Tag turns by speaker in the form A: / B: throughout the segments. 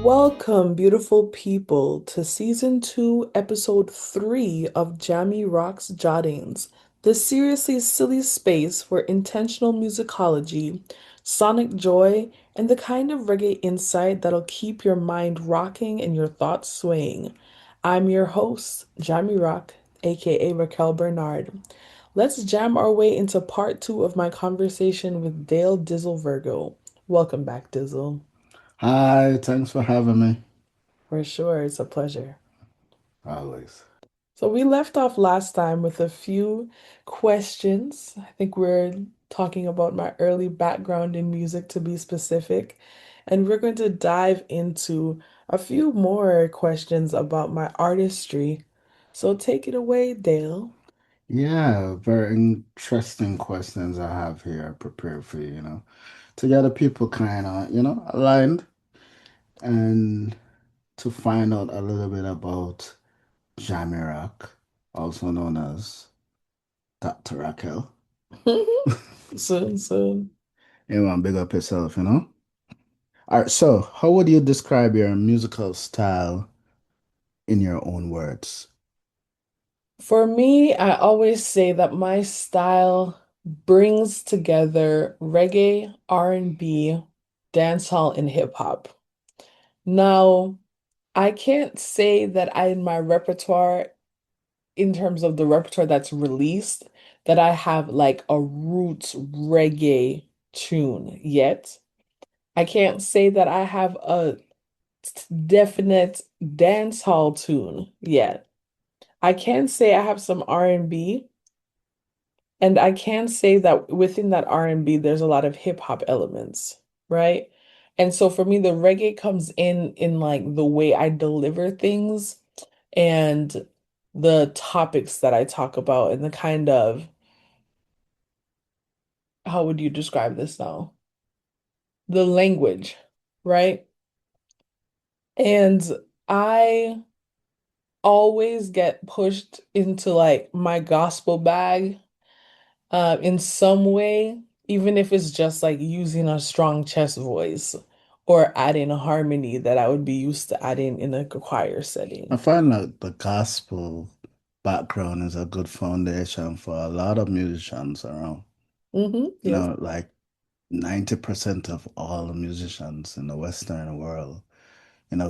A: Welcome, beautiful people, to season 2, episode 3 of Jahmi Roc's Jottings, the seriously silly space for intentional musicology, sonic joy, and the kind of reggae insight that'll keep your mind rocking and your thoughts swaying. I'm your host, Jahmi Roc, aka Racquel Bernard. Let's jam our way into part 2 of my conversation with Dale Dizzle Virgo. Welcome back, Dizzle.
B: Hi, thanks for having me.
A: For sure, it's a pleasure.
B: Always.
A: So we left off last time with a few questions. I think we're talking about my early background in music to be specific. And we're going to dive into a few more questions about my artistry. So take it away, Dale.
B: Yeah, very interesting questions I have here prepared for you, to get the people kind of, aligned and to find out a little bit about Jahmi Roc, also known as Dr. Racquel.
A: Soon, soon.
B: You want to big up yourself? All right, so how would you describe your musical style in your own words?
A: For me, I always say that my style brings together reggae, R&B, dancehall, and hip hop. Now, I can't say that I, in my repertoire, in terms of the repertoire that's released, that I have like a roots reggae tune yet. I can't say that I have a definite dance hall tune yet. I can say I have some R&B, and I can say that within that R&B, there's a lot of hip hop elements, right? And so for me, the reggae comes in like the way I deliver things and the topics that I talk about and the kind of, how would you describe this now? The language, right? And I always get pushed into like my gospel bag in some way, even if it's just like using a strong chest voice or adding a harmony that I would be used to adding in a choir
B: I
A: setting.
B: find like the gospel background is a good foundation for a lot of musicians around.
A: Yes.
B: Like 90% of all the musicians in the Western world,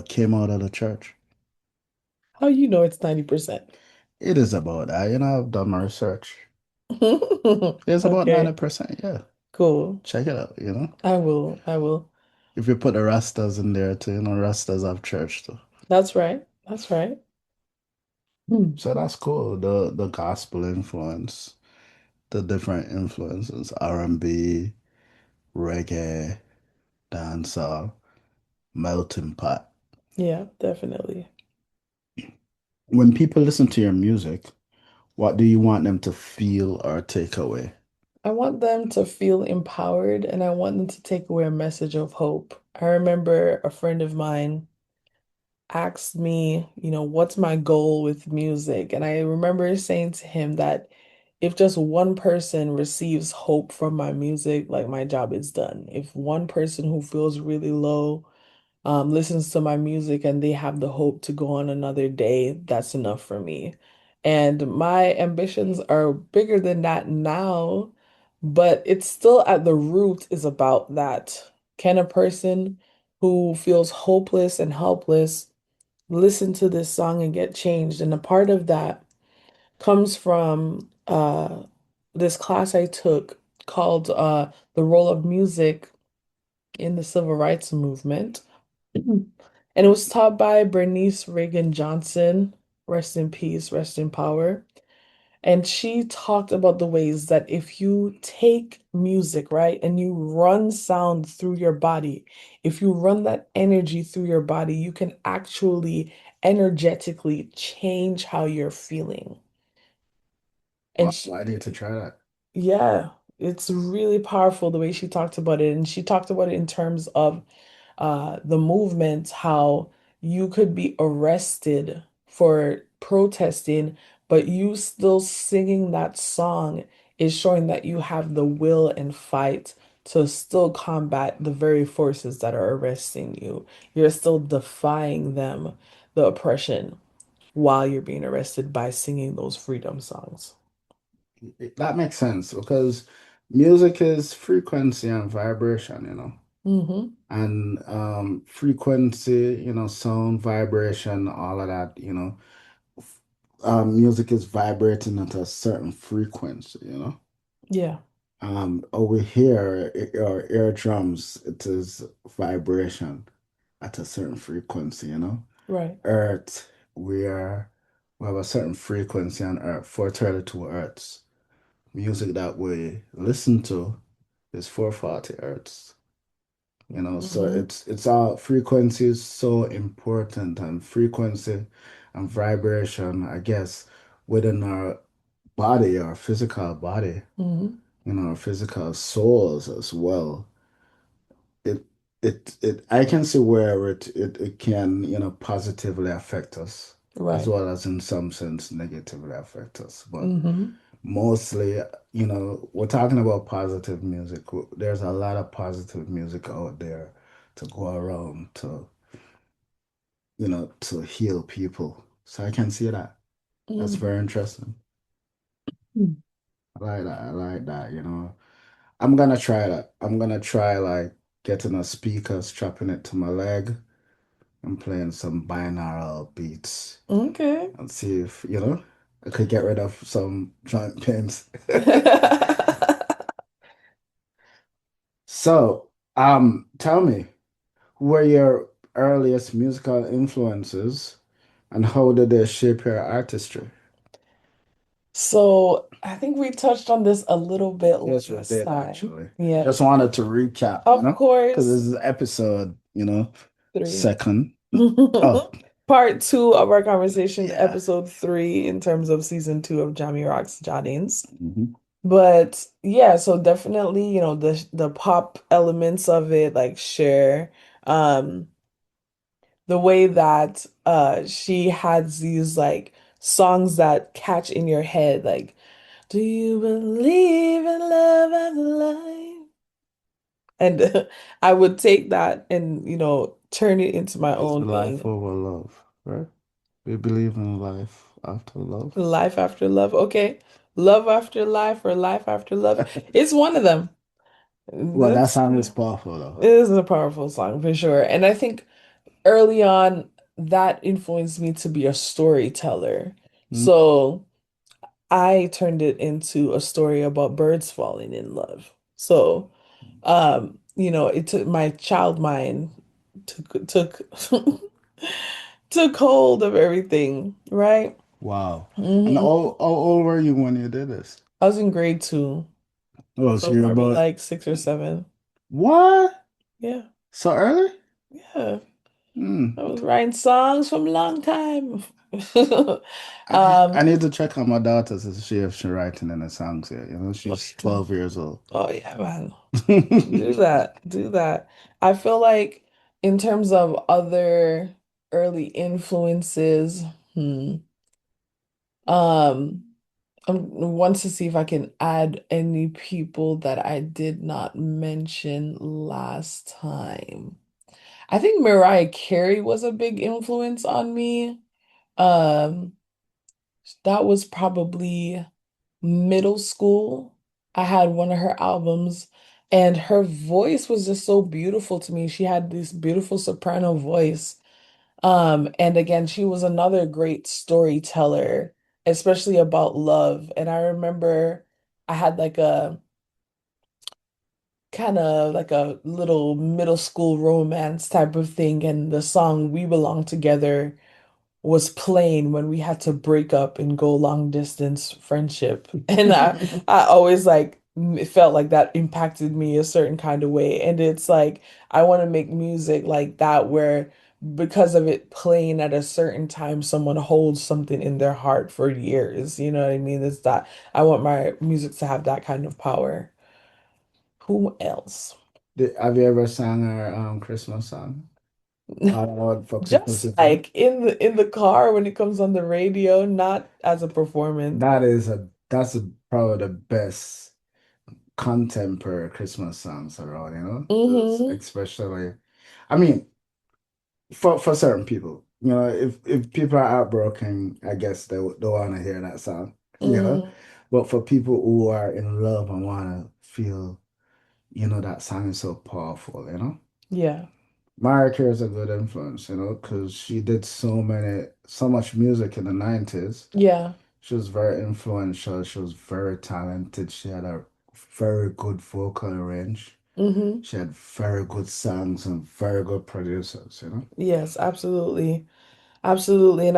B: came out of the church.
A: How you know it's 90%?
B: It is about that. I've done my research. It's about
A: Okay,
B: 90%. Yeah.
A: cool.
B: Check it out.
A: I will. I will.
B: If you put the Rastas in there too, Rastas have church too.
A: That's right. That's right. Hmm.
B: So that's cool. The gospel influence, the different influences, R&B, reggae, dancehall, melting pot.
A: Yeah, definitely.
B: When people listen to your music, what do you want them to feel or take away?
A: I want them to feel empowered and I want them to take away a message of hope. I remember a friend of mine asked me, what's my goal with music? And I remember saying to him that if just one person receives hope from my music, like my job is done. If one person who feels really low listens to my music and they have the hope to go on another day, that's enough for me. And my ambitions are bigger than that now, but it's still at the root is about that. Can a person who feels hopeless and helpless listen to this song and get changed? And a part of that comes from this class I took called The Role of Music in the Civil Rights Movement. Mhm. And it was taught by Bernice Reagan Johnson, rest in peace, rest in power. And she talked about the ways that if you take music, right, and you run sound through your body, if you run that energy through your body, you can actually energetically change how you're feeling. And
B: Well,
A: she,
B: I need to try that.
A: yeah, it's really powerful the way she talked about it. And she talked about it in terms of the movement, how you could be arrested for protesting, but you still singing that song is showing that you have the will and fight to still combat the very forces that are arresting you. You're still defying them, the oppression, while you're being arrested by singing those freedom songs.
B: That makes sense because music is frequency and vibration, you know.
A: Hmm.
B: And frequency, you know, sound, vibration, all of that, you know. Music is vibrating at a certain frequency, you know.
A: Yeah,
B: Over here, our eardrums, it is vibration at a certain frequency, you know.
A: right.
B: Earth, we have a certain frequency on Earth, 432 Hertz. Music that we listen to is 440 Hertz. You know, so
A: Hmm.
B: it's all frequency is so important and frequency and vibration, I guess, within our body, our physical body,
A: Hmm.
B: you know, our physical souls as well. It I can see where it can, you know, positively affect us as
A: Right.
B: well as in some sense negatively affect us. But
A: Hmm.
B: mostly, you know, we're talking about positive music. There's a lot of positive music out there to go around to, you know, to heal people. So I can see that. That's very
A: Hmm.
B: interesting. I like that. I like that, you know. I'm gonna try that. I'm gonna try like getting a speaker, strapping it to my leg, and playing some binaural beats
A: Okay.
B: and see if, you know, I could get rid of some joint pains. So, tell me, who were your earliest musical influences and how did they shape your artistry?
A: So I think we touched on this a little bit
B: Yes, we
A: last
B: did
A: time.
B: actually.
A: Yeah,
B: Just wanted to recap, you
A: of
B: know, because this
A: course.
B: is episode, you know,
A: 3.
B: second. Oh,
A: Part 2 of our conversation,
B: yeah.
A: episode 3, in terms of season 2 of Jahmi Roc's Jottings.
B: Mhm.
A: But yeah, so definitely, the pop elements of it, like Cher, um, the way that she has these like songs that catch in your head, like, do you believe in love after life? And I would take that and, turn it into my
B: It's
A: own
B: life
A: thing.
B: over love, right? We believe in life after love.
A: Life after love. Okay. Love after life or life after love. It's one of them.
B: Well, that
A: That's
B: song is
A: it
B: powerful though.
A: is a powerful song for sure. And I think early on that influenced me to be a storyteller.
B: Mm.
A: So I turned it into a story about birds falling in love. So, it took my child mind took took hold of everything, right?
B: Wow. And
A: Hmm.
B: how old were you when you did this?
A: I was in grade 2,
B: Oh, so
A: so
B: you're
A: probably
B: about
A: like 6 or 7.
B: what?
A: Yeah,
B: So early?
A: yeah.
B: Hmm.
A: I was writing songs from a long time.
B: I
A: Um,
B: need to check on my daughter to see if she's writing any songs yet. You know,
A: oh
B: she's
A: yeah,
B: 12 years old.
A: oh yeah, man. Do that, do that. I feel like in terms of other early influences, um, I want to see if I can add any people that I did not mention last time. I think Mariah Carey was a big influence on me. Um, that was probably middle school. I had one of her albums, and her voice was just so beautiful to me. She had this beautiful soprano voice. And again, she was another great storyteller, especially about love. And I remember I had like a kind of like a little middle school romance type of thing, and the song We Belong Together was playing when we had to break up and go long distance friendship. And I always like it felt like that impacted me a certain kind of way. And it's like I want to make music like that where because of it playing at a certain time, someone holds something in their heart for years. You know what I mean? It's that I want my music to have that kind of power. Who else?
B: Have you ever sang our Christmas song? All Out for Christmas
A: Just
B: is Here?
A: like in the car when it comes on the radio, not as a performance.
B: That's probably the best. contemporary Christmas songs around, you know? There's
A: Mm-hmm.
B: especially, I mean, for certain people, you know, if people are heartbroken, I guess they want to hear that song, you know?
A: Mm,
B: But for people who are in love and want to feel, you know, that song is so powerful, you know?
A: yeah.
B: Mariah Carey is a good influence, you know, because she did so much music in the 90s.
A: Yeah.
B: She was very influential. She was very talented. She had a very good vocal range.
A: Mm-hmm.
B: She had very good songs and very good producers, you know?
A: Yes, absolutely. Absolutely.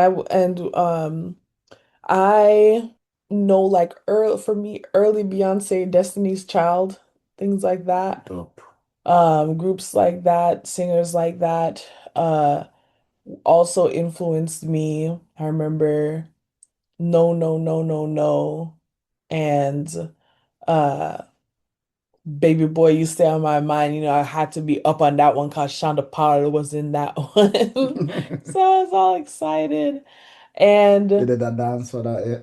A: I know like early for me, early Beyonce, Destiny's Child, things like that.
B: Dope.
A: Groups like that, singers like that, also influenced me. I remember No, No, No, No, No, and uh Baby Boy, You Stay on My Mind. You know, I had to be up on that one because Shonda Paul was in that one. So I was all excited.
B: You
A: And
B: did that dance for that, yeah?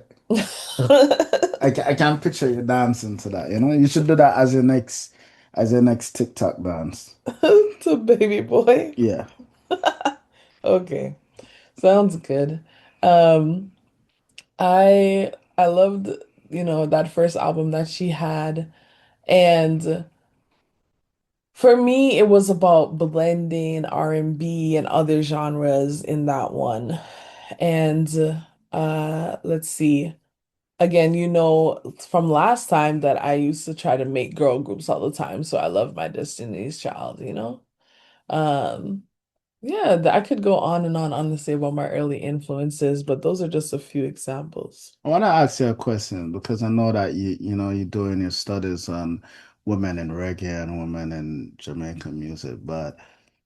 B: I can't picture you dancing to that, you know? You should do that as your next TikTok dance.
A: to Baby Boy.
B: Yeah.
A: Okay, sounds good. Um, I loved, that first album that she had. And for me, it was about blending R&B and other genres in that one. And let's see. Again, from last time that I used to try to make girl groups all the time, so I love my Destiny's Child. Um, yeah, I could go on and on honestly about my early influences, but those are just a few examples.
B: I want to ask you a question because I know that you know you're doing your studies on women in reggae and women in Jamaican music, but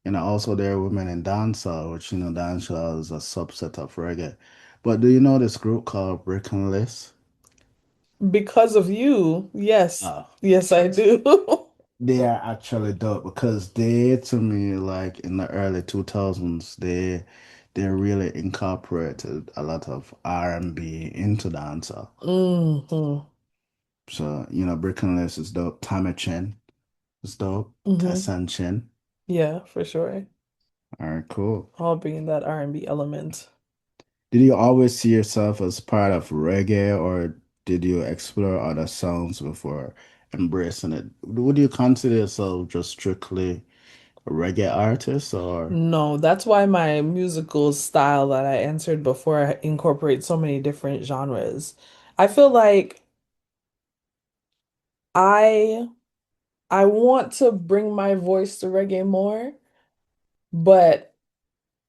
B: you know also there are women in dancehall, which you know dancehall is a subset of reggae. But do you know this group called Racquel?
A: Because of you, yes.
B: Oh,
A: Yes, I do.
B: they are actually dope because they, to me, like in the early 2000s, they really incorporated a lot of R&B into dancehall.
A: Hmm.
B: So, you know, Brickenless is dope. Tammy Chin is dope.
A: Hmm.
B: Tessan Chin.
A: Yeah, for sure.
B: All right, cool.
A: All bringing that R&B element.
B: Did you always see yourself as part of reggae or did you explore other sounds before embracing it? Would you consider yourself just strictly a reggae artist or?
A: No, that's why my musical style that I answered before incorporates so many different genres. I feel like I I want to bring my voice to reggae more, but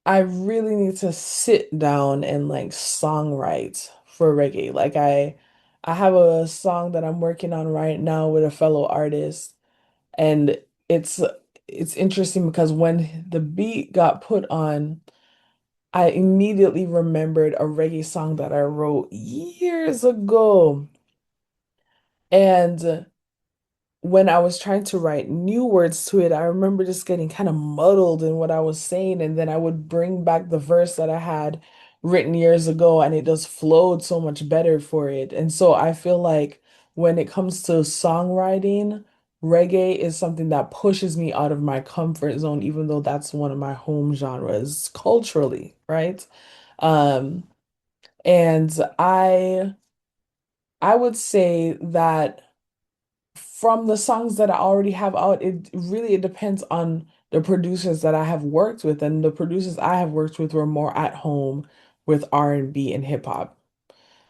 A: I really need to sit down and like songwrite for reggae. Like I have a song that I'm working on right now with a fellow artist, and it's it's interesting because when the beat got put on, I immediately remembered a reggae song that I wrote years ago. And when I was trying to write new words to it, I remember just getting kind of muddled in what I was saying. And then I would bring back the verse that I had written years ago, and it just flowed so much better for it. And so I feel like when it comes to songwriting, reggae is something that pushes me out of my comfort zone, even though that's one of my home genres culturally, right? Um, and I would say that from the songs that I already have out, it depends on the producers that I have worked with, and the producers I have worked with were more at home with R&B and hip hop.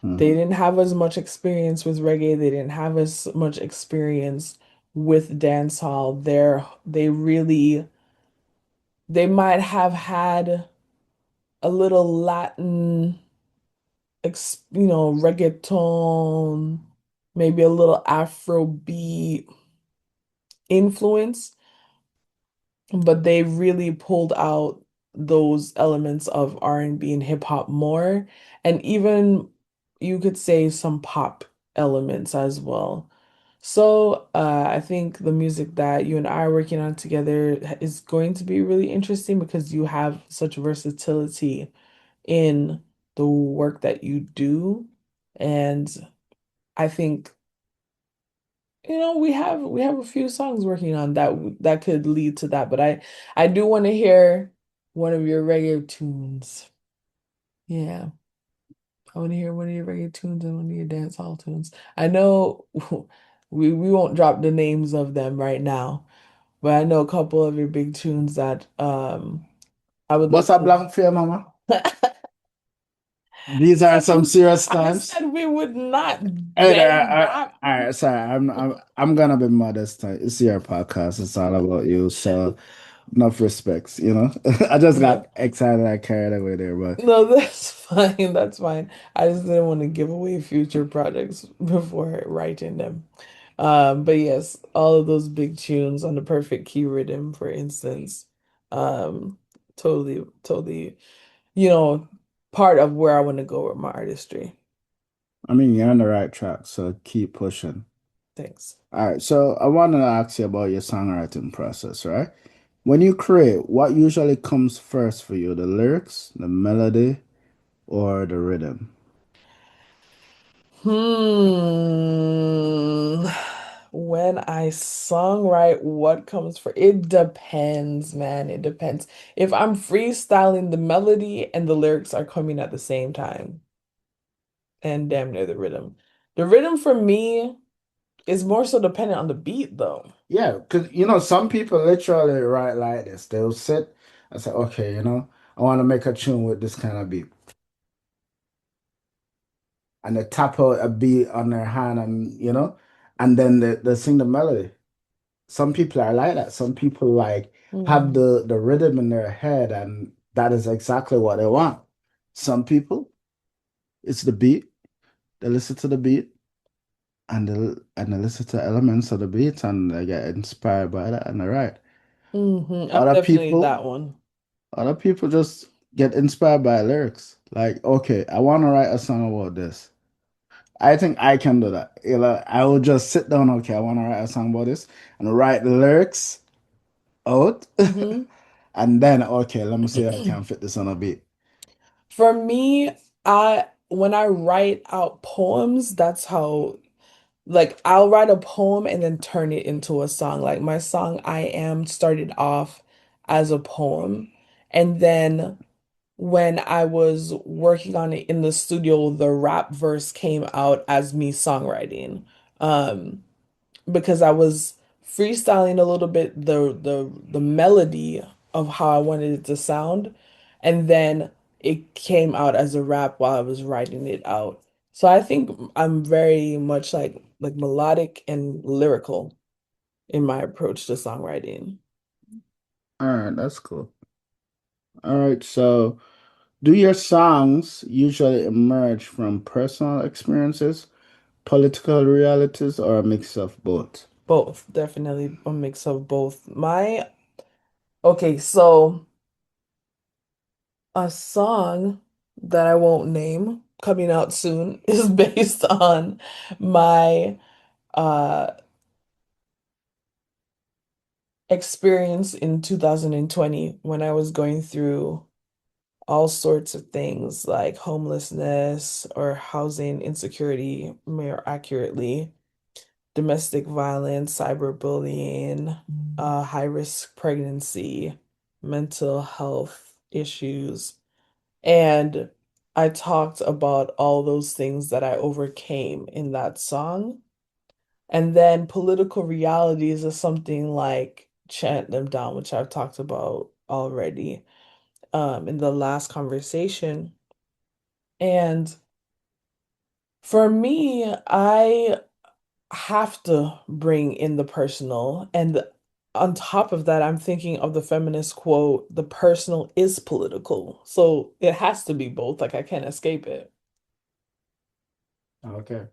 A: They
B: Mhm.
A: didn't have as much experience with reggae. They didn't have as much experience with dancehall. They might have had a little Latin, reggaeton, maybe a little Afrobeat influence, but they really pulled out those elements of R&B and hip hop more, and even you could say some pop elements as well. So, I think the music that you and I are working on together is going to be really interesting because you have such versatility in the work that you do. And I think we have a few songs working on that could lead to that, but I do want to hear one of your reggae tunes. Yeah. I want to hear one of your reggae tunes and one of your dancehall tunes. I know we won't drop the names of them right now, but I know a couple of your big tunes that I would love
B: What's up,
A: to.
B: blank for mama? These are some serious
A: I
B: times.
A: said we would not
B: And,
A: then drop.
B: all right, sorry, I'm gonna be modest. It's your podcast. It's all about you. So enough respects, you know. I just
A: No,
B: got excited. I carried away there, but
A: no, that's fine. That's fine. I just didn't want to give away future projects before writing them. But yes, all of those big tunes on the perfect key rhythm, for instance, um, totally, totally, you know, part of where I want to go with my artistry.
B: I mean you're on the right track. So keep pushing.
A: Thanks.
B: All right. So I wanted to ask you about your songwriting process, right? When you create, what usually comes first for you? The lyrics, the melody, or the rhythm?
A: Hmm. When I songwrite, what comes for it depends, man. It depends. If I'm freestyling, the melody and the lyrics are coming at the same time, and damn near the rhythm. The rhythm for me is more so dependent on the beat, though.
B: Yeah, because some people literally write like this. They'll sit and say, okay, I want to make a tune with this kind of beat. And they tap out a beat on their hand and then they sing the melody. Some people are like that. Some people like have
A: Hmm.
B: the rhythm in their head and that is exactly what they want. Some people, it's the beat. They listen to the beat and they listen to elements of the beat and they get inspired by that and they write.
A: I'm
B: Other
A: definitely
B: people
A: that one.
B: Other people just get inspired by lyrics. Like, okay, I want to write a song about this. I think I can do that. I will just sit down, okay, I want to write a song about this and write the lyrics out.
A: Hmm.
B: And then, okay, let me see if I can fit this on a beat.
A: For me, I when I write out poems, that's how like I'll write a poem and then turn it into a song. Like my song I Am started off as a poem. And then when I was working on it in the studio, the rap verse came out as me songwriting. Um, because I was freestyling a little bit the melody of how I wanted it to sound, and then it came out as a rap while I was writing it out. So I think I'm very much like melodic and lyrical in my approach to songwriting.
B: All right, that's cool. All right, so do your songs usually emerge from personal experiences, political realities, or a mix of both?
A: Both, definitely a mix of both. Okay, so a song that I won't name coming out soon is based on my uh experience in 2020 when I was going through all sorts of things like homelessness or housing insecurity, more accurately, domestic violence, cyberbullying, high risk pregnancy, mental health issues. And I talked about all those things that I overcame in that song. And then political realities is something like chant them down, which I've talked about already in the last conversation. And for me, I have to bring in the personal. And on top of that, I'm thinking of the feminist quote, the personal is political. So it has to be both. Like I can't escape it.
B: Okay.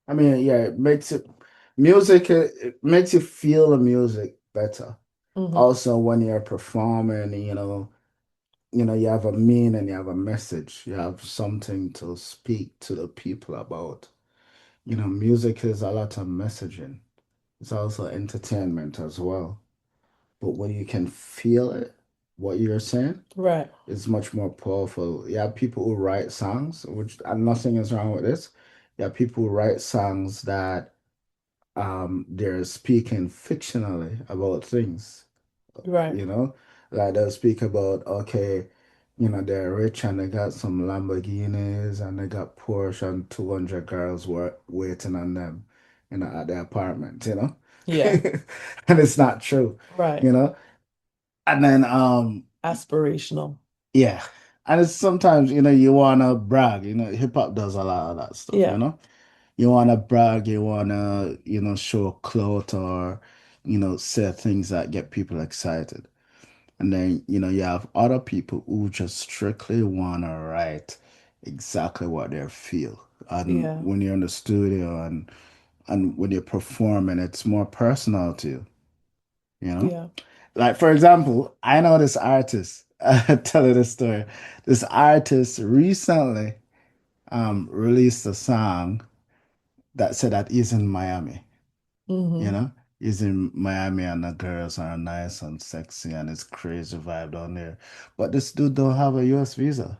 B: I mean, yeah, it makes you feel the music better.
A: Hmm.
B: Also, when you're performing, you have a meaning, you have a message, you have something to speak to the people about. Music is a lot of messaging. It's also entertainment as well. But when you can feel it, what you're saying,
A: Right.
B: it's much more powerful. You have people who write songs, which and nothing is wrong with this. You have people who write songs that they're speaking fictionally about things,
A: Right.
B: you know, like they'll speak about, okay, they're rich and they got some Lamborghinis and they got Porsche and 200 girls waiting on them, at their apartment,
A: Yeah.
B: and it's not true,
A: Right.
B: you know, and then
A: Aspirational.
B: yeah, and it's sometimes you wanna brag, hip hop does a lot of that stuff,
A: Yeah.
B: you wanna brag, you wanna show clout or say things that get people excited. And then, you have other people who just strictly want to write exactly what they feel. And
A: Yeah.
B: when you're in the studio and when you're performing, it's more personal to you, you know?
A: Yeah.
B: Like, for example, I know this artist, tell you this story. This artist recently released a song that said that he's in Miami, you
A: Mm-hmm.
B: know? He's in Miami and the girls are nice and sexy and it's crazy vibe down there. But this dude don't have a US visa.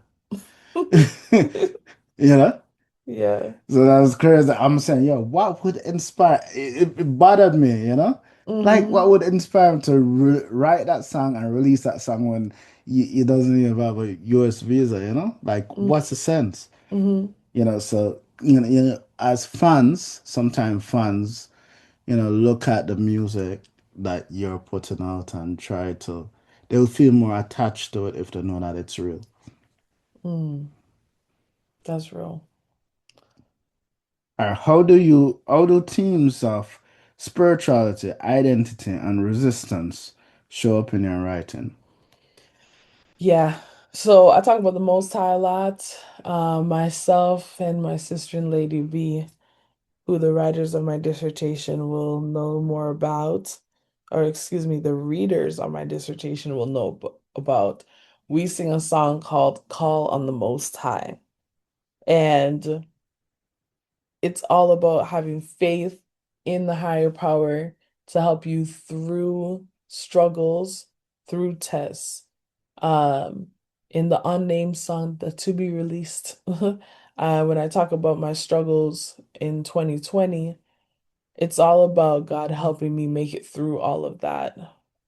B: You know?
A: Yeah.
B: So that was crazy. I'm saying, yo, what would inspire? It bothered me, you know? Like,
A: Mm-hmm.
B: what would inspire him to write that song and release that song when he doesn't even have a US visa, you know? Like, what's the sense?
A: Mm-hmm.
B: So, as fans, sometimes fans, look at the music that you're putting out and they'll feel more attached to it if they know that it's real.
A: Mm. That's real.
B: How do themes of spirituality, identity, and resistance show up in your writing?
A: Yeah. So I talk about the Most High a lot. Myself and my sister and Lady B, who the writers of my dissertation will know more about, or excuse me, the readers of my dissertation will know about. We sing a song called Call on the Most High. And it's all about having faith in the higher power to help you through struggles, through tests. Um, in the unnamed song, the to be released, when I talk about my struggles in 2020, it's all about God helping me make it through all of that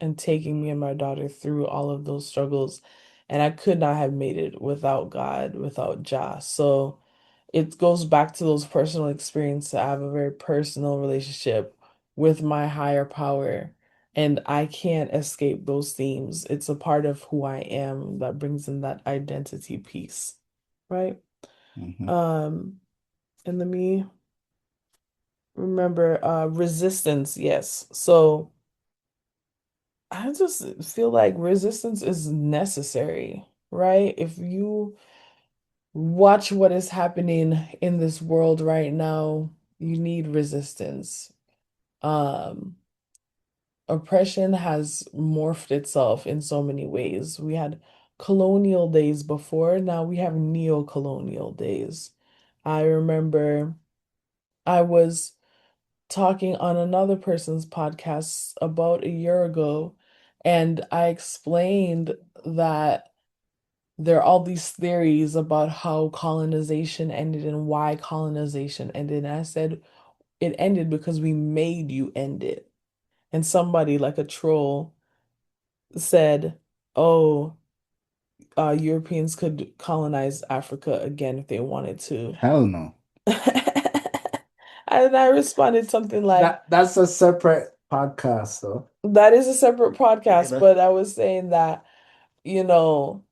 A: and taking me and my daughter through all of those struggles. And I could not have made it without God, without Jah. So it goes back to those personal experiences. I have a very personal relationship with my higher power, and I can't escape those themes. It's a part of who I am that brings in that identity piece, right?
B: Hmm.
A: Um, and let me remember resistance, yes. So I just feel like resistance is necessary, right? If you watch what is happening in this world right now, you need resistance. Um, Oppression has morphed itself in so many ways. We had colonial days before, now we have neo-colonial days. I remember I was talking on another person's podcast about a year ago, and I explained that there are all these theories about how colonization ended and why colonization ended. And I said it ended because we made you end it. And somebody like a troll said, "Oh, Europeans could colonize Africa again if they wanted to."
B: Hell no.
A: And I responded something like,
B: That's a separate podcast, though.
A: that is a separate
B: You
A: podcast,
B: know?
A: but I was saying that, you know,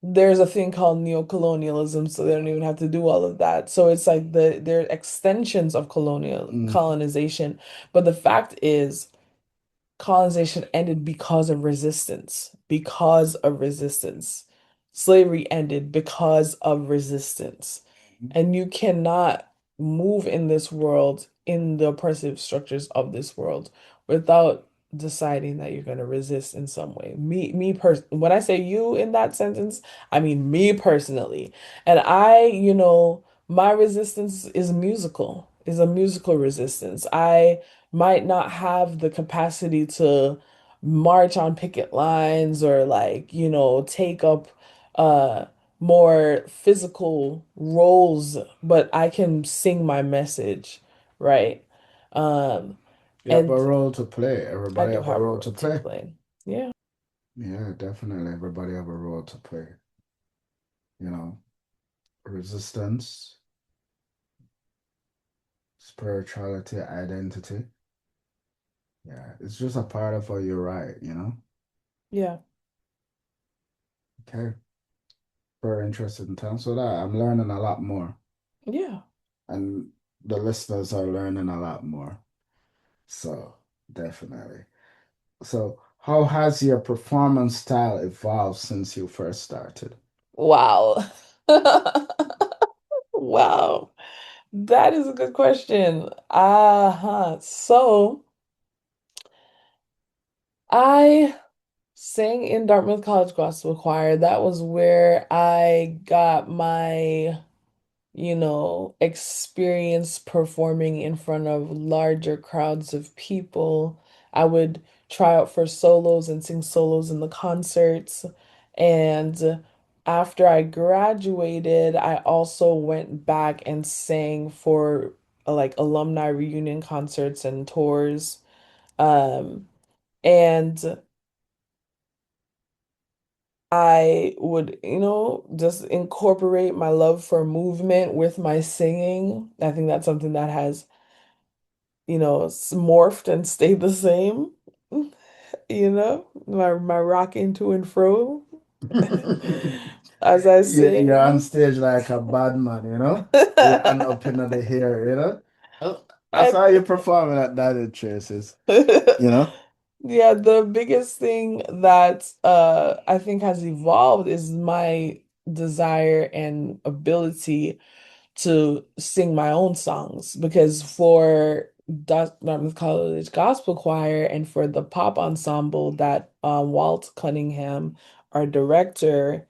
A: there's a thing called neocolonialism, so they don't even have to do all of that. So it's like they're extensions of colonial
B: Mm,
A: colonization. But the fact is, colonization ended because of resistance, because of resistance. Slavery ended because of resistance. And you cannot move in this world, in the oppressive structures of this world, without deciding that you're going to resist in some way. When I say you in that sentence, I mean me personally. And my resistance is musical, is a musical resistance. I might not have the capacity to march on picket lines or take up uh more physical roles, but I can sing my message, right?
B: You have a
A: And
B: role to play.
A: I
B: Everybody
A: do
B: have a
A: have a
B: role to
A: role to
B: play.
A: play. Yeah.
B: Yeah, definitely. Everybody have a role to play. You know, resistance, spirituality, identity. Yeah, it's just a part of how you write, you know?
A: Yeah.
B: Okay. Very interested in terms of that. I'm learning a lot more,
A: Yeah.
B: and the listeners are learning a lot more. So, definitely. So, how has your performance style evolved since you first started?
A: Wow. Wow. That is a good question. So I sang in Dartmouth College Gospel Choir. That was where I got my, experience performing in front of larger crowds of people. I would try out for solos and sing solos in the concerts. And after I graduated, I also went back and sang for like alumni reunion concerts and tours. And I would, just incorporate my love for movement with my singing. I think that's something that has, morphed and stayed the same. My rocking to and fro as I
B: You're on
A: sing.
B: stage like a bad man, you know? With an up in the hair, you know? I
A: I
B: saw you performing at that Traces, you know?
A: Yeah, the biggest thing that I think has evolved is my desire and ability to sing my own songs because for Dartmouth College Gospel Choir and for the pop ensemble that Walt Cunningham, our director,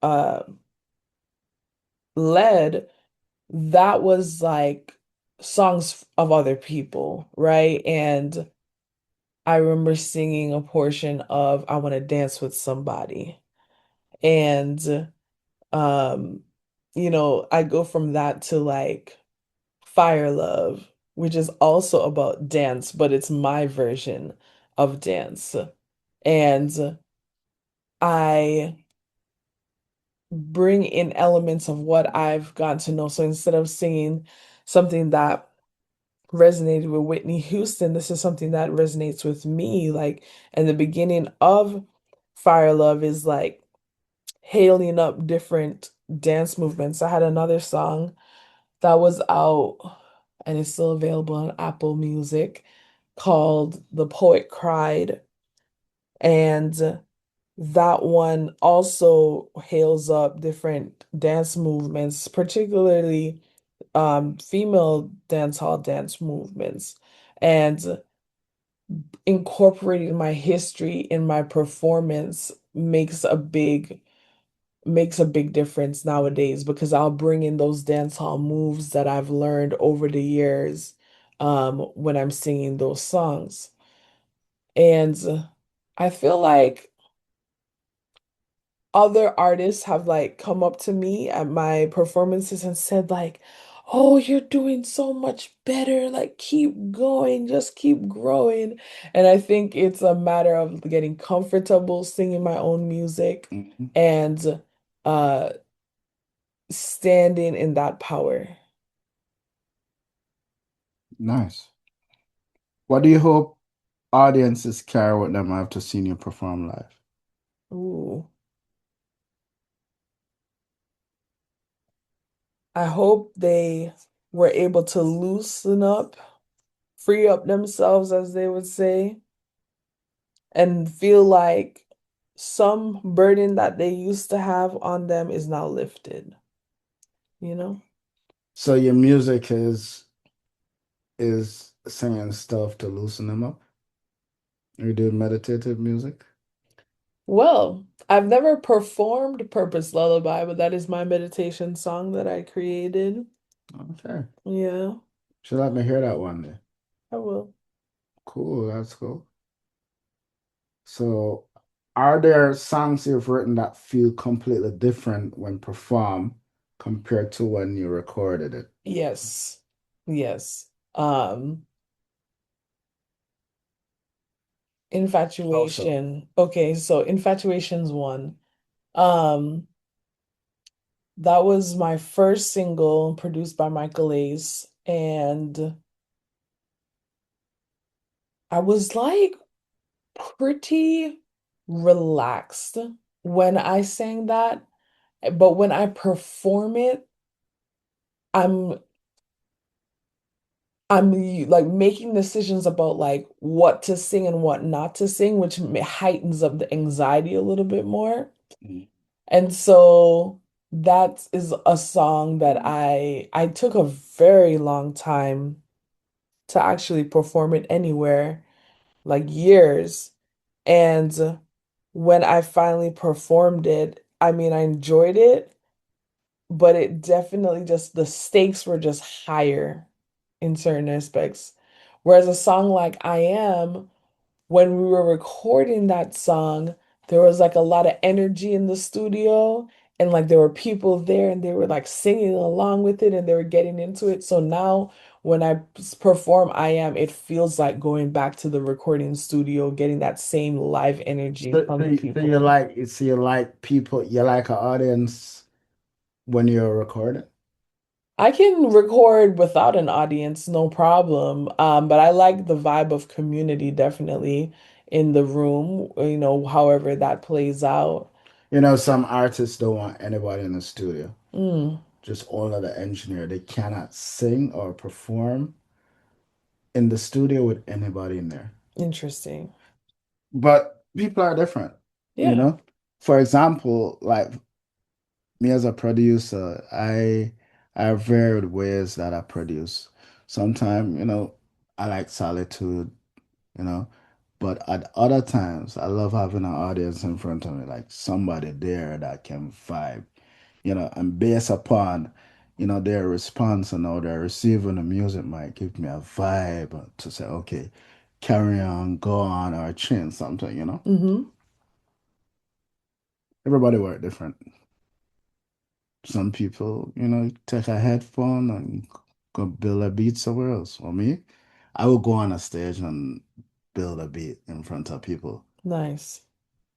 A: uh, led, that was like songs of other people, right? And I remember singing a portion of I Want to Dance with Somebody. And um, I go from that to like Fire Love, which is also about dance, but it's my version of dance. And I bring in elements of what I've gotten to know. So instead of singing something that resonated with Whitney Houston, this is something that resonates with me. Like, and the beginning of Fire Love is like hailing up different dance movements. I had another song that was out and it's still available on Apple Music called The Poet Cried. And that one also hails up different dance movements, particularly female dancehall dance movements, and incorporating my history in my performance makes a big difference nowadays because I'll bring in those dance hall moves that I've learned over the years when I'm singing those songs. And I feel like other artists have like come up to me at my performances and said like, "Oh, you're doing so much better. Like keep going, just keep growing." And I think it's a matter of getting comfortable singing my own music
B: Mhm.
A: and uh standing in that power.
B: Nice. What do you hope audiences carry with them after seeing you perform live?
A: Ooh. I hope they were able to loosen up, free up themselves, as they would say, and feel like some burden that they used to have on them is now lifted, you know?
B: So your music is singing stuff to loosen them up? You do meditative music?
A: Well, I've never performed Purpose Lullaby, but that is my meditation song that I created.
B: Okay.
A: Yeah,
B: Should let me hear that one day.
A: I will.
B: Cool, that's cool. So, are there songs you've written that feel completely different when performed compared to when you recorded it?
A: Yes. Yes. Um,
B: How so?
A: Infatuation. Okay, so Infatuation's one. Um, that was my first single produced by Michael Ace, and I was like pretty relaxed when I sang that, but when I perform it, I'm I'm like making decisions about like what to sing and what not to sing, which heightens up the anxiety a little bit more.
B: Mm.
A: And so that is a song that I took a very long time to actually perform it anywhere, like years. And when I finally performed it, I mean, I enjoyed it, but it definitely just the stakes were just higher in certain aspects. Whereas a song like I Am, when we were recording that song, there was like a lot of energy in the studio and like there were people there and they were like singing along with it and they were getting into it. So now when I perform I Am, it feels like going back to the recording studio, getting that same live energy
B: So,
A: from
B: so,
A: the
B: you- so you
A: people.
B: like so you like people, you like an audience when you're recording?
A: I can record without an audience, no problem. But I like the vibe of community definitely in the room, however that plays out.
B: You know, some artists don't want anybody in the studio,
A: Mm,
B: just only the engineer. They cannot sing or perform in the studio with anybody in there.
A: interesting.
B: But people are different, you
A: Yeah.
B: know? For example, like me as a producer, I have varied ways that I produce. Sometimes, I like solitude, you know, but at other times I love having an audience in front of me, like somebody there that can vibe, and based upon, their response and how they're receiving the music might give me a vibe to say, okay, carry on, go on, or change something.
A: Hmm.
B: Everybody work different. Some people, take a headphone and go build a beat somewhere else. For me, I will go on a stage and build a beat in front of people.
A: Nice.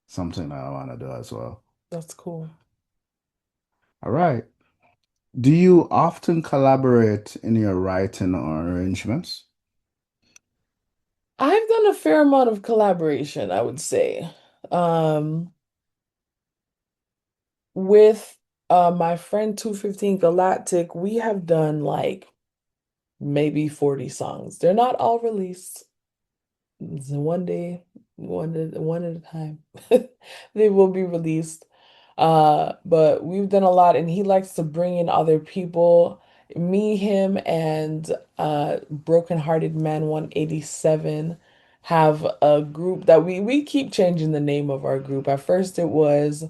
B: Something that I want to do as well.
A: That's cool.
B: All right. Do you often collaborate in your writing or arrangements?
A: I've done a fair amount of collaboration, I would say. Um, with my friend 215 Galactic, we have done like maybe 40 songs. They're not all released. It's one day, one at a time. They will be released. But we've done a lot, and he likes to bring in other people. Me, him, and Broken Hearted Man 187 have a group that we keep changing the name of our group. At first, it was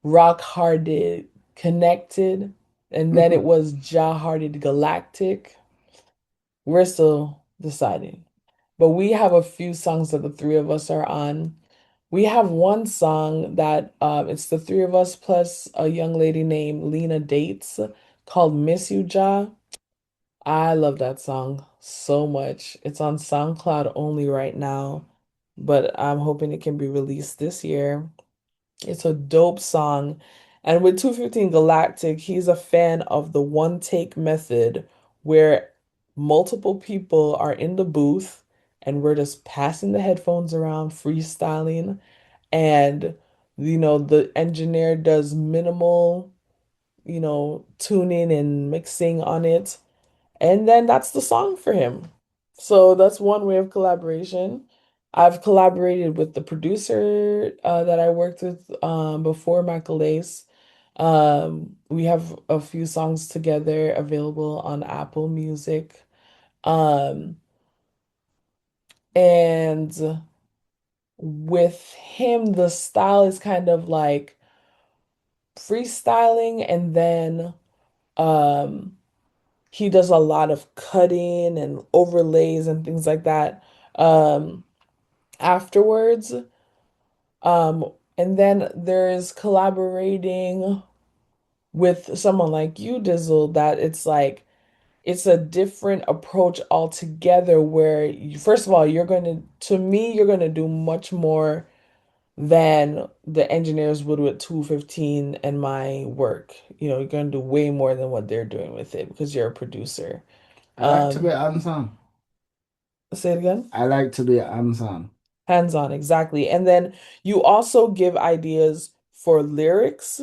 A: Rock Hearted Connected, and then it was Jah Hearted Galactic. We're still deciding. But we have a few songs that the three of us are on. We have one song that it's the three of us plus a young lady named Lena Dates called Miss You Ja. I love that song so much. It's on SoundCloud only right now, but I'm hoping it can be released this year. It's a dope song. And with 215 Galactic, he's a fan of the one take method where multiple people are in the booth and we're just passing the headphones around, freestyling. And, the engineer does minimal, tuning and mixing on it. And then that's the song for him. So that's one way of collaboration. I've collaborated with the producer that I worked with before, Michael Ace. We have a few songs together available on Apple Music. Um, and with him, the style is kind of like freestyling, and then um, he does a lot of cutting and overlays and things like that. Um, Afterwards. Um, and then there's collaborating with someone like you, Dizzle, that it's like it's a different approach altogether where first of all, to me, you're going to do much more than the engineers would with 215 and my work. You're going to do way more than what they're doing with it because you're a producer.
B: I like to be
A: Um,
B: hands-on.
A: Say it again.
B: I like to be hands-on.
A: Hands-on, exactly. And then you also give ideas for lyrics,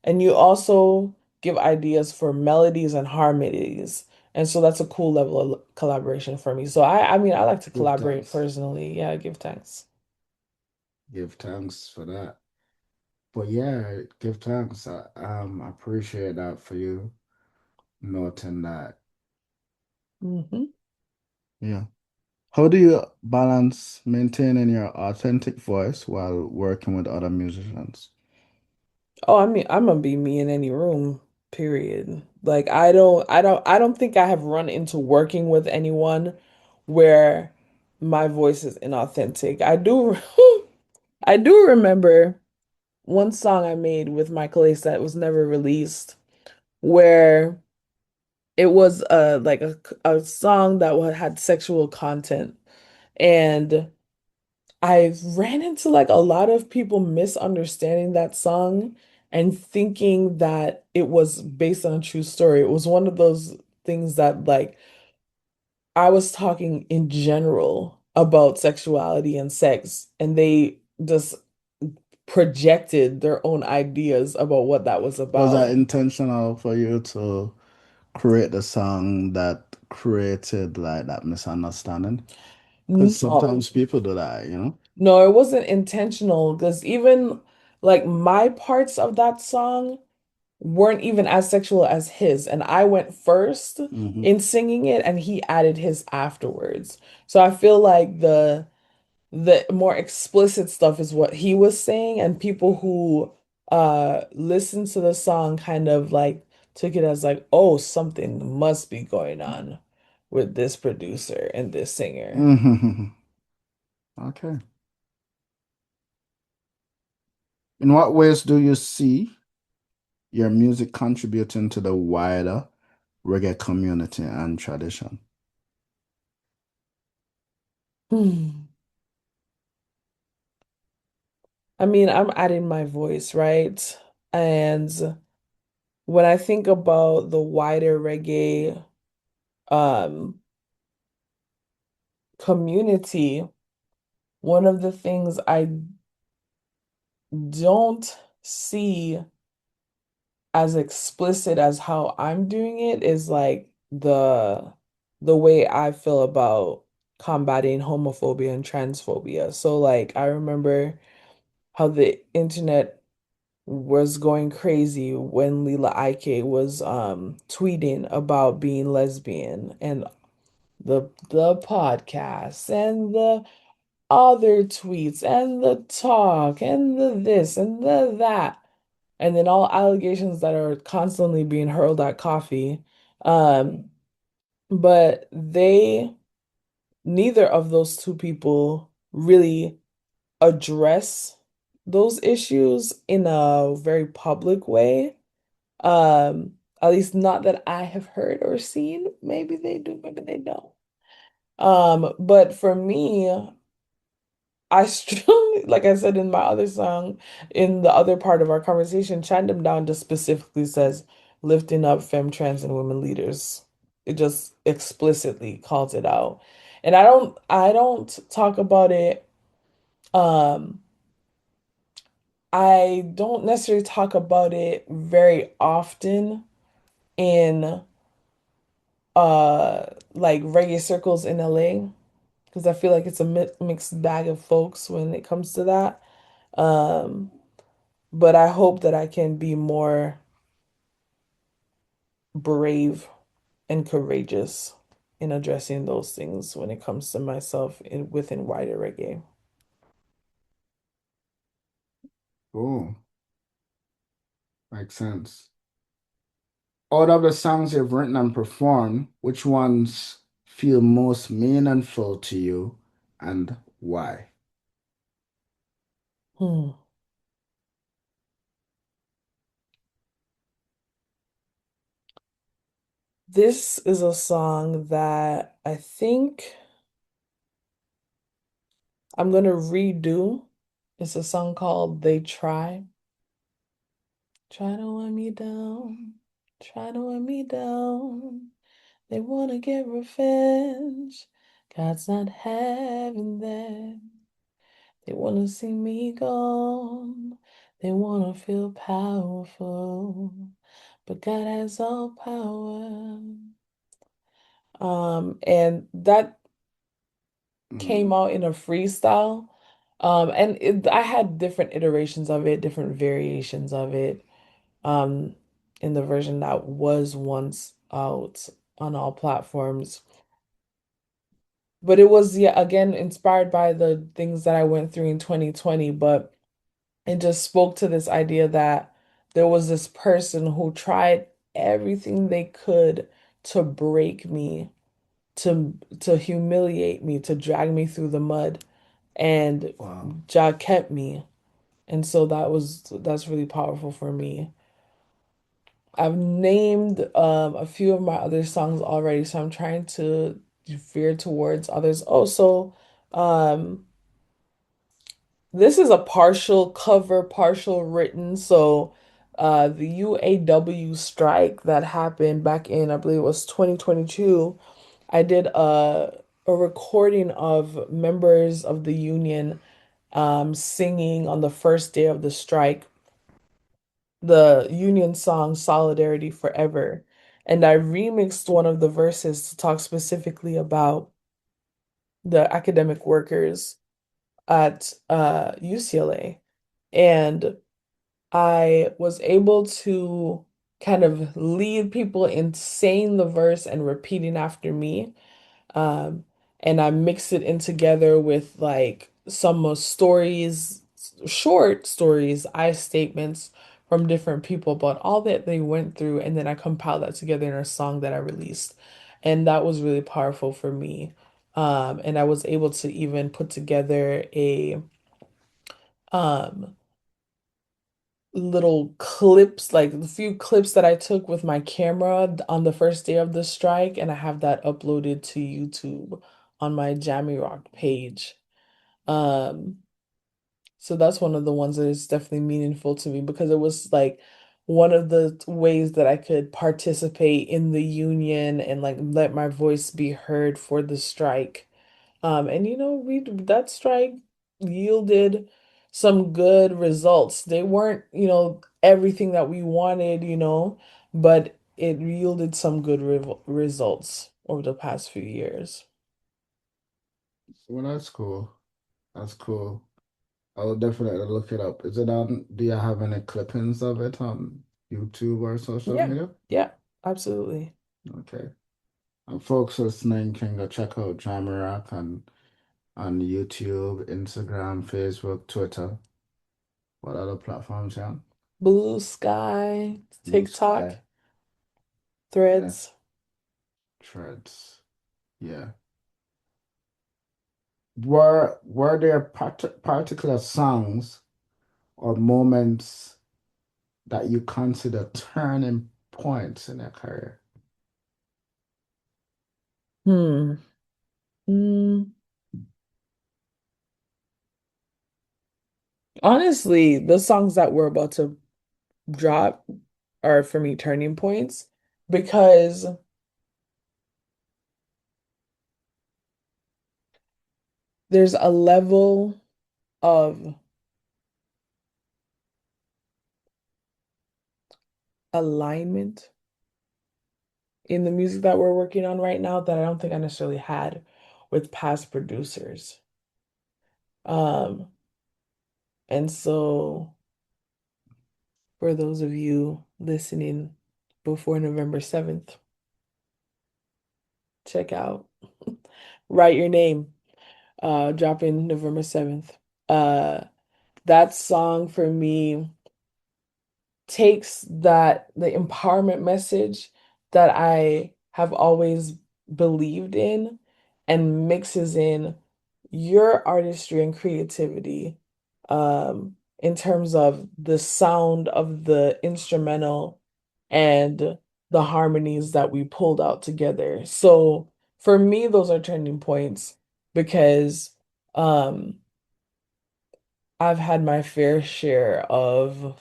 A: and you also give ideas for melodies and harmonies. And so that's a cool level of collaboration for me. So I mean, I like to
B: Give
A: collaborate
B: thanks.
A: personally. Yeah, give thanks.
B: Give thanks for that. But yeah, give thanks. I appreciate that for you noting that.
A: Hmm.
B: Yeah. How do you balance maintaining your authentic voice while working with other musicians?
A: Oh, I mean, I'm gonna be me in any room, period. Like I don't think I have run into working with anyone where my voice is inauthentic. I do remember one song I made with Michael Ace that was never released, where it was like a song that had sexual content, and I ran into like a lot of people misunderstanding that song and thinking that it was based on a true story. It was one of those things that like I was talking in general about sexuality and sex, and they just projected their own ideas about what that was
B: Was
A: about.
B: that intentional for you to create the song that created like that misunderstanding? Because
A: No,
B: sometimes people do that, you know?
A: no, it wasn't intentional because even like my parts of that song weren't even as sexual as his, and I went first
B: Hmm.
A: in singing it, and he added his afterwards. So I feel like the more explicit stuff is what he was saying, and people who listened to the song kind of like took it as like, oh, something must be going on with this producer and this singer.
B: Hmm. Okay. In what ways do you see your music contributing to the wider reggae community and tradition?
A: Hmm. I mean, I'm adding my voice, right? And when I think about the wider reggae um community, one of the things I don't see as explicit as how I'm doing it is like the way I feel about combating homophobia and transphobia. So like I remember how the internet was going crazy when Lila Ike was tweeting about being lesbian, and the podcasts and the other tweets and the talk and the this and the that, and then all allegations that are constantly being hurled at Coffee. Um, but neither of those two people really address those issues in a very public way. At least not that I have heard or seen. Maybe they do, maybe they don't. But for me, I strongly, like I said in my other song, in the other part of our conversation, Chant Them Down just specifically says lifting up femme, trans, and women leaders. It just explicitly calls it out. And I don't talk about it, um, I don't necessarily talk about it very often in like reggae circles in LA because I feel like it's a mixed bag of folks when it comes to that. Um, but I hope that I can be more brave and courageous in addressing those things when it comes to myself within wider reggae.
B: Oh, makes sense. Out of the songs you've written and performed, which ones feel most meaningful to you and why?
A: Hmm. This is a song that I think I'm gonna redo. It's a song called They Try. Try to weigh me down, try to weigh me down. They wanna get revenge. God's not having that. They wanna see me gone. They wanna feel powerful. But God has all power. And that came
B: Mm,
A: out in a freestyle. I had different iterations of it, different variations of it, um, in the version that was once out on all platforms. But it was, yeah, again, inspired by the things that I went through in 2020, but it just spoke to this idea that there was this person who tried everything they could to break me, to humiliate me, to drag me through the mud, and
B: wow.
A: Jah kept me. And so that's really powerful for me. I've named a few of my other songs already, so I'm trying to veer towards others. Oh, so um this is a partial cover, partial written. So the UAW strike that happened back in, I believe it was 2022, I did a recording of members of the union singing on the first day of the strike the union song Solidarity Forever. And I remixed one of the verses to talk specifically about the academic workers at UCLA. And I was able to kind of lead people in saying the verse and repeating after me. Um, and I mix it in together with like some stories, short stories, I statements from different people about all that they went through, and then I compiled that together in a song that I released. And that was really powerful for me. And I was able to even put together a um little clips, like a few clips that I took with my camera on the first day of the strike, and I have that uploaded to YouTube on my Jahmi Roc page. Um, so that's one of the ones that is definitely meaningful to me because it was like one of the ways that I could participate in the union and like let my voice be heard for the strike. And we that strike yielded some good results. They weren't, everything that we wanted, but it yielded some good results over the past few years.
B: Well, that's cool. That's cool. I'll definitely look it up. Is it on, do you have any clippings of it on YouTube or social
A: Yeah,
B: media?
A: yeah, absolutely.
B: Okay. And folks listening can go check out Jahmi Roc on YouTube, Instagram, Facebook, Twitter. What other platforms, yeah?
A: Blue Sky,
B: Blue
A: TikTok,
B: Sky. Yeah.
A: Threads.
B: Threads. Yeah. Were there particular songs or moments that you consider turning points in your career?
A: Hmm. Mm. Honestly, the songs that we're about to drop are for me turning points because there's a level of alignment in the music that we're working on right now that I don't think I necessarily had with past producers. Um, and so for those of you listening before November 7th, check out Write Your Name, dropping November 7th. Uh, that song for me takes the empowerment message that I have always believed in and mixes in your artistry and creativity in terms of the sound of the instrumental and the harmonies that we pulled out together. So for me, those are turning points because um I've had my fair share of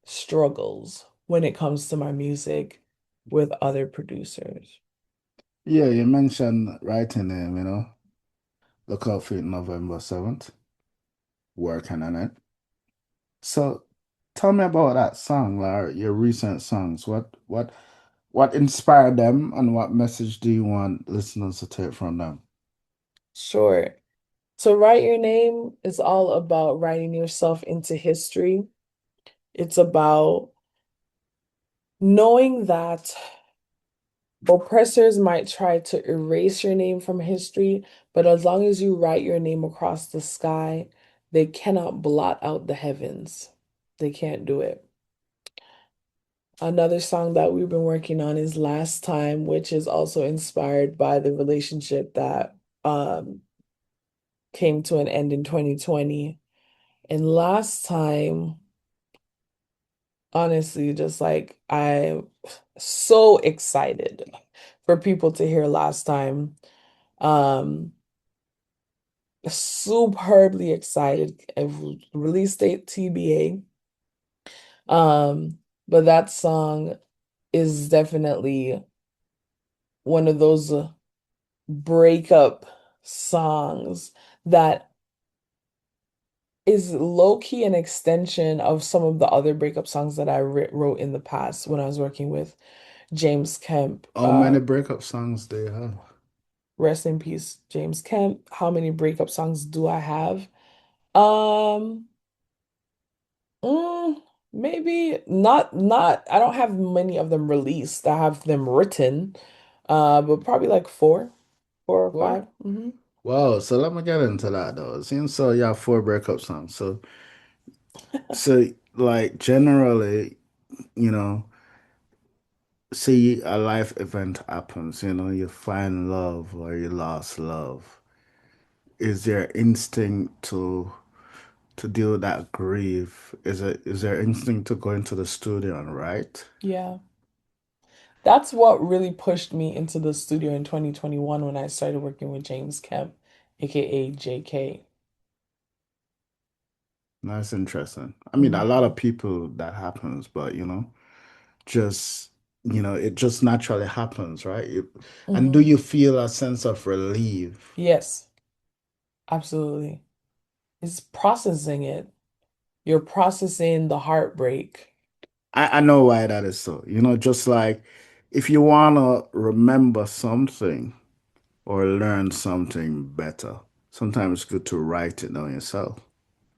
A: struggles when it comes to my music with other producers.
B: Yeah, you mentioned writing name, look out for it November 7th, working on it. So tell me about that song, like your recent songs. What inspired them and what message do you want listeners to take from them?
A: Sure. So write your name is all about writing yourself into history. It's about knowing that oppressors might try to erase your name from history, but as long as you write your name across the sky, they cannot blot out the heavens. They can't do it. Another song that we've been working on is Last Time, which is also inspired by the relationship that um, came to an end in 2020. And last time, honestly, just like I'm so excited for people to hear last time. Um, Superbly excited. Release date TBA. But that song is definitely one of those breakup songs that is low-key an extension of some of the other breakup songs that I wrote in the past when I was working with James Kemp.
B: How many breakup songs do you have?
A: Rest in peace, James Kemp. How many breakup songs do I have? Um, mm, Maybe not I don't have many of them released. I have them written. But probably like four or
B: Four?
A: five. Hmm.
B: Wow, so let me get into that though. It seems so you have four breakup songs. So like generally, you know, see a life event happens, you find love or you lost love. Is there instinct to deal with that grief? Is there instinct to go into the studio and write?
A: Yeah. That's what really pushed me into the studio in 2021 when I started working with James Kemp, aka JK.
B: That's interesting. I mean, a lot
A: Hmm.
B: of people that happens, but just it just naturally happens, right? And do
A: Hmm.
B: you feel a sense of relief?
A: Yes, absolutely. It's processing it. You're processing the heartbreak.
B: I know why that is so. Just like if you want to remember something or learn something better, sometimes it's good to write it down yourself.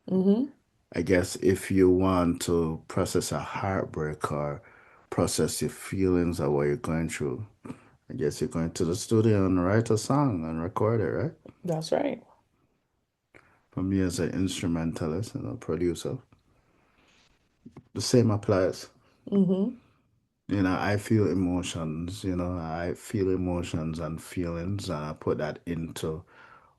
A: Hmm.
B: I guess if you want to process a heartbreak or process your feelings or what you're going through, I guess you're going to the studio and write a song and record it, right?
A: That's right.
B: For me as an instrumentalist and a producer, the same applies.
A: Hmm.
B: I feel emotions, I feel emotions and feelings, and I put that into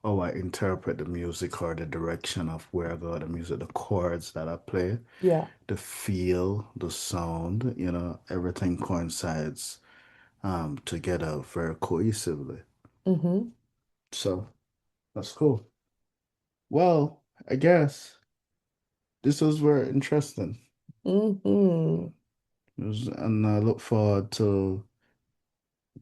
B: how I interpret the music or the direction of where I go, the music, the chords that I play,
A: Yeah.
B: the feel, the sound, everything coincides together very cohesively.
A: Hmm.
B: So that's cool. Well, I guess this was very interesting.
A: Hmm.
B: And I look forward to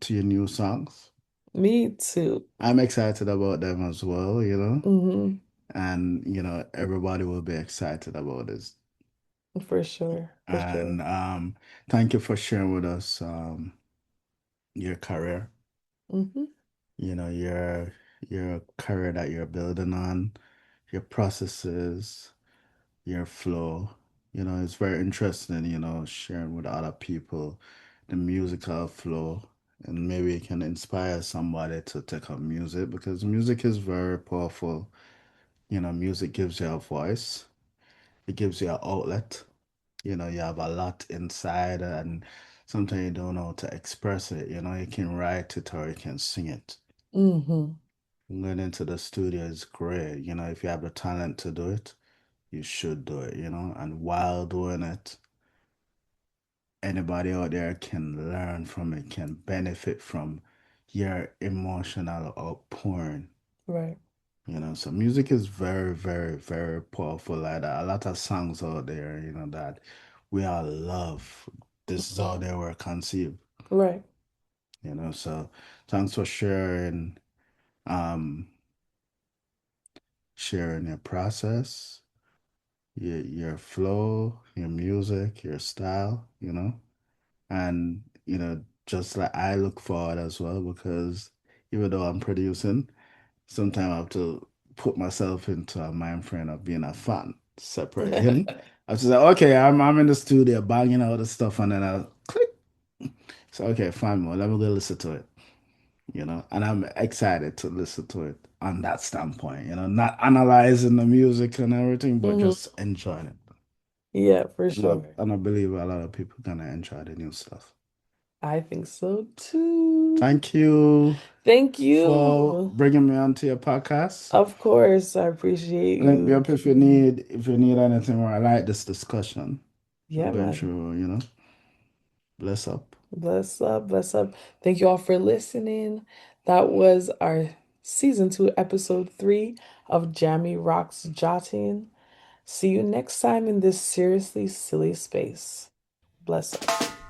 B: your new songs.
A: Me too.
B: I'm excited about them as well,
A: Hmm.
B: and everybody will be excited about this.
A: For sure. For sure.
B: And thank you for sharing with us your career,
A: Hmm.
B: your career that you're building on, your processes, your flow. It's very interesting, sharing with other people the musical flow, and maybe it can inspire somebody to take up music because music is very powerful. Music gives you a voice, it gives you an outlet. You have a lot inside, and sometimes you don't know how to express it. You can write it or you can sing it.
A: Hmm.
B: Going into the studio is great. If you have the talent to do it, you should do it, and while doing it, anybody out there can learn from it, can benefit from your emotional outpouring.
A: Right.
B: So music is very, very, very powerful. Like that. A lot of songs out there, that we all love. This is how
A: Mhm.
B: they were conceived.
A: Right.
B: So thanks for um, sharing your process, your flow, your music, your style, and just like I look forward as well because even though I'm producing, sometimes I have to put myself into a mind frame of being a fan separate. I was just like, okay, I'm in the studio banging out the stuff, and then I click. So okay, fine, well, let me go listen to it. And I'm excited to listen to it on that standpoint. Not analyzing the music and everything, but
A: Hmm.
B: just enjoying it.
A: Yeah, for
B: And I,
A: sure.
B: and I believe a lot of people gonna enjoy the new stuff.
A: I think so too.
B: Thank you
A: Thank
B: for
A: you.
B: bringing me onto your podcast.
A: Of course, I appreciate
B: Link me
A: you
B: up if you
A: giving me.
B: need anything or I like this discussion. We're
A: Yeah,
B: going
A: man.
B: through, bless up.
A: Bless up, bless up. Thank you all for listening. That was our season 2, episode 3 of Jahmi Roc's Jotting. See you next time in this seriously silly space. Bless up.